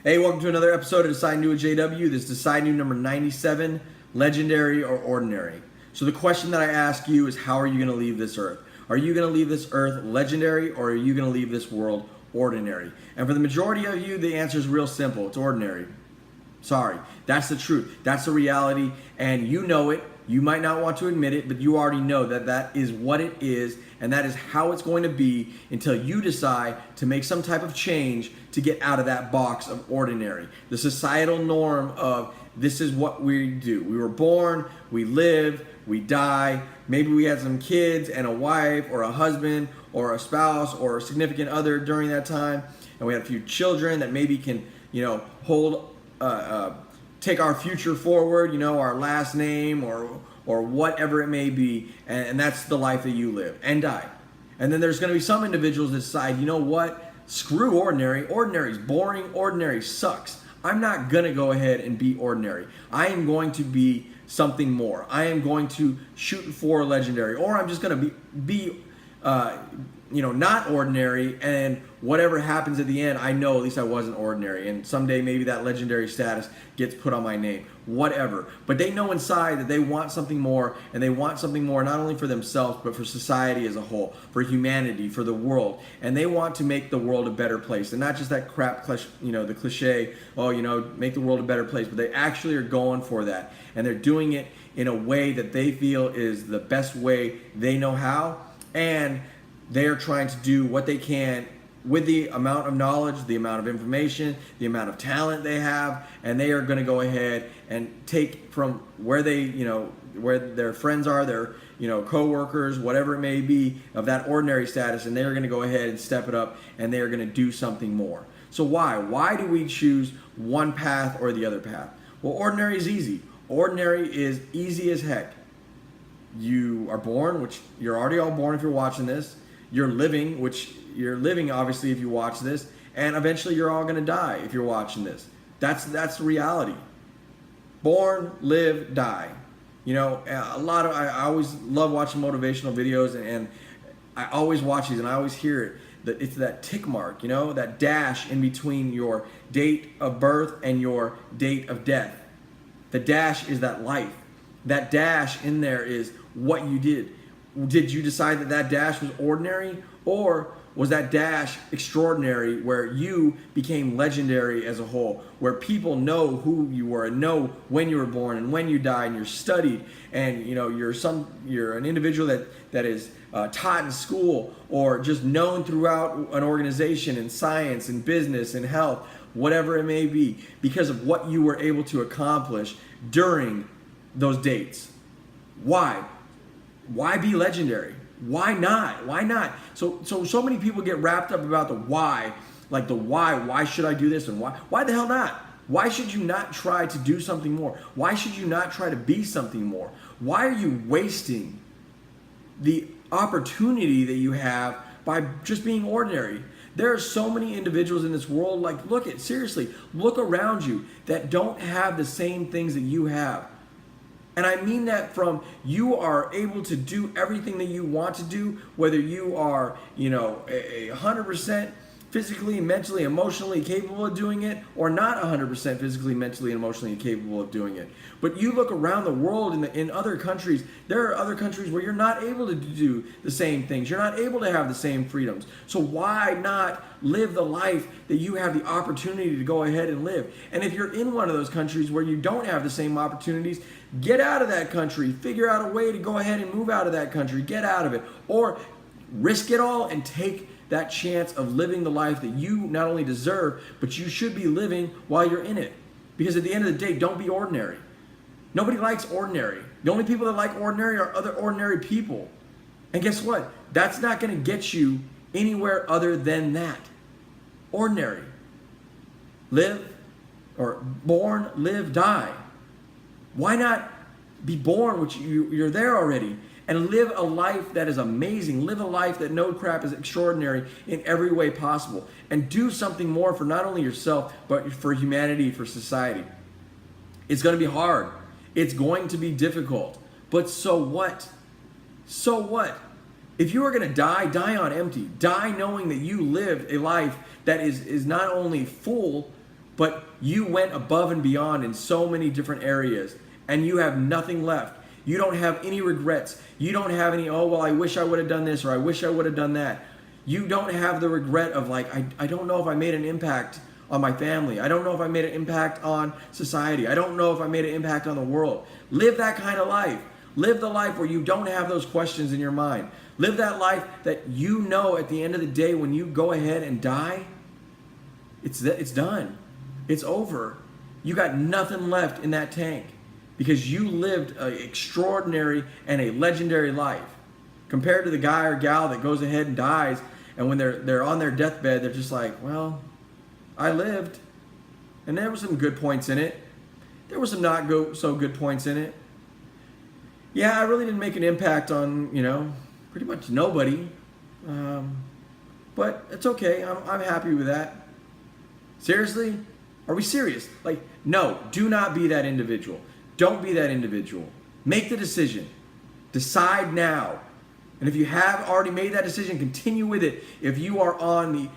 Hey, welcome to another episode of Decide New with JW. This is Decide New number 97, legendary or ordinary. So the question that I ask you is, how are you going to leave this earth? Are you going to leave this earth legendary, or are you going to leave this world ordinary? And for the majority of you, the answer is real simple. It's ordinary. Sorry. That's the truth. That's the reality, and you know it. You might not want to admit it, but you already know that that is what it is, and that is how it's going to be until you decide to make some type of change to get out of that box of ordinary. The societal norm of this is what we do. We were born, we live, we die. Maybe we had some kids and a wife or a husband or a spouse or a significant other during that time, and we had a few children that maybe can, take our future forward, our last name or whatever it may be, and that's the life that you live and die. And then there's going to be some individuals that decide, you know what, screw ordinary. Ordinary's boring. Ordinary sucks. I'm not going to go ahead and be ordinary. I am going to be something more. I am going to shoot for legendary, or I'm just going to be not ordinary, and whatever happens at the end, I know at least I wasn't ordinary, and someday maybe that legendary status gets put on my name, whatever. But they know inside that they want something more, and they want something more not only for themselves, but for society as a whole, for humanity, for the world, and they want to make the world a better place, and not just that crap, the cliche, make the world a better place, but they actually are going for that, and they're doing it in a way that they feel is the best way they know how, and they are trying to do what they can with the amount of knowledge, the amount of information, the amount of talent they have, and they are going to go ahead and take from where they, where their friends are, their, co-workers, whatever it may be, of that ordinary status, and they are going to go ahead and step it up, and they are going to do something more. So why? Why do we choose one path or the other path? Well, ordinary is easy. Ordinary is easy as heck. You are born, which you're already all born if you're watching this. You're living, which you're living obviously if you watch this, and eventually you're all going to die if you're watching this. That's the reality. Born, live, die. I always love watching motivational videos, and I always watch these and I always hear it. That it's that tick mark, that dash in between your date of birth and your date of death. The dash is that life. That dash in there is what you did. Did you decide that dash was ordinary, or was that dash extraordinary, where you became legendary as a whole, where people know who you were and know when you were born and when you died, and you're studied, and you're an individual that is taught in school or just known throughout an organization in science and business and health, whatever it may be, because of what you were able to accomplish during those dates. Why? Why be legendary? Why not? Why not? So many people get wrapped up about the why, like the why should I do this, and why the hell not? Why should you not try to do something more? Why should you not try to be something more? Why are you wasting the opportunity that you have by just being ordinary? There are so many individuals in this world, seriously, look around you, that don't have the same things that you have. And I mean that from you are able to do everything that you want to do, whether you are, 100% physically, mentally, emotionally capable of doing it, or not 100% physically, mentally, and emotionally capable of doing it. But you look around the world in other countries, there are other countries where you're not able to do the same things. You're not able to have the same freedoms. So why not live the life that you have the opportunity to go ahead and live? And if you're in one of those countries where you don't have the same opportunities, get out of that country. Figure out a way to go ahead and move out of that country. Get out of it. Or risk it all and take that chance of living the life that you not only deserve, but you should be living while you're in it. Because at the end of the day, don't be ordinary. Nobody likes ordinary. The only people that like ordinary are other ordinary people. And guess what? That's not going to get you anywhere other than that. Ordinary. Live, or born, live, die. Why not be born, which you're there already, and live a life that is amazing. Live a life that no crap is extraordinary in every way possible. And do something more for not only yourself, but for humanity, for society. It's going to be hard. It's going to be difficult. But so what? So what? If you are going to die, die on empty. Die knowing that you lived a life that is not only full, but you went above and beyond in so many different areas, and you have nothing left. You don't have any regrets. You don't have any, oh, well, I wish I would have done this, or I wish I would have done that. You don't have the regret of like, I don't know if I made an impact on my family. I don't know if I made an impact on society. I don't know if I made an impact on the world. Live that kind of life. Live the life where you don't have those questions in your mind. Live that life that you know at the end of the day when you go ahead and die, it's done. It's over. You got nothing left in that tank because you lived an extraordinary and a legendary life. Compared to the guy or gal that goes ahead and dies, and when they're on their deathbed, they're just like, well, I lived, and there were some good points in it. There were some not so good points in it. Yeah, I really didn't make an impact on, pretty much nobody. But it's okay. I'm happy with that. Seriously? Are we serious? Like, no, do not be that individual. Don't be that individual. Make the decision. Decide now. And if you have already made that decision, continue with it if you are on the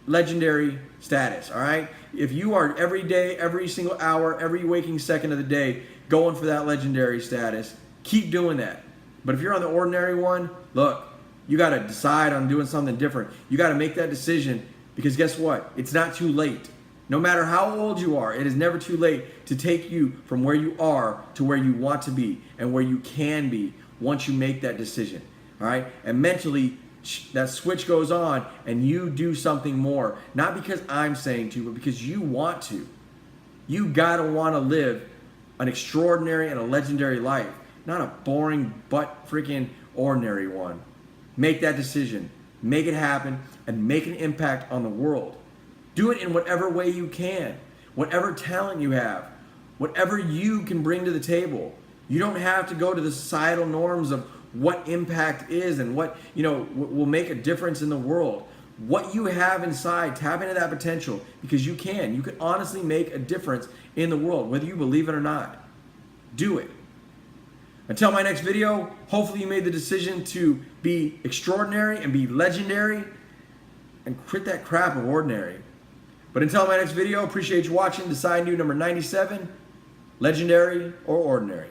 legendary status, all right? If you are every day, every single hour, every waking second of the day going for that legendary status, keep doing that. But if you're on the ordinary one, look, you got to decide on doing something different. You got to make that decision because guess what? It's not too late. No matter how old you are, it is never too late to take you from where you are to where you want to be and where you can be once you make that decision. All right? And mentally, that switch goes on and you do something more. Not because I'm saying to, but because you want to. You got to want to live an extraordinary and a legendary life, not a boring but freaking ordinary one. Make that decision. Make it happen and make an impact on the world. Do it in whatever way you can, whatever talent you have, whatever you can bring to the table. You don't have to go to the societal norms of what impact is and what will make a difference in the world. What you have inside, tap into that potential because you can. You can honestly make a difference in the world, whether you believe it or not. Do it. Until my next video, hopefully you made the decision to be extraordinary and be legendary and quit that crap of ordinary. But until my next video, appreciate you watching. Decide new number 97, legendary or ordinary.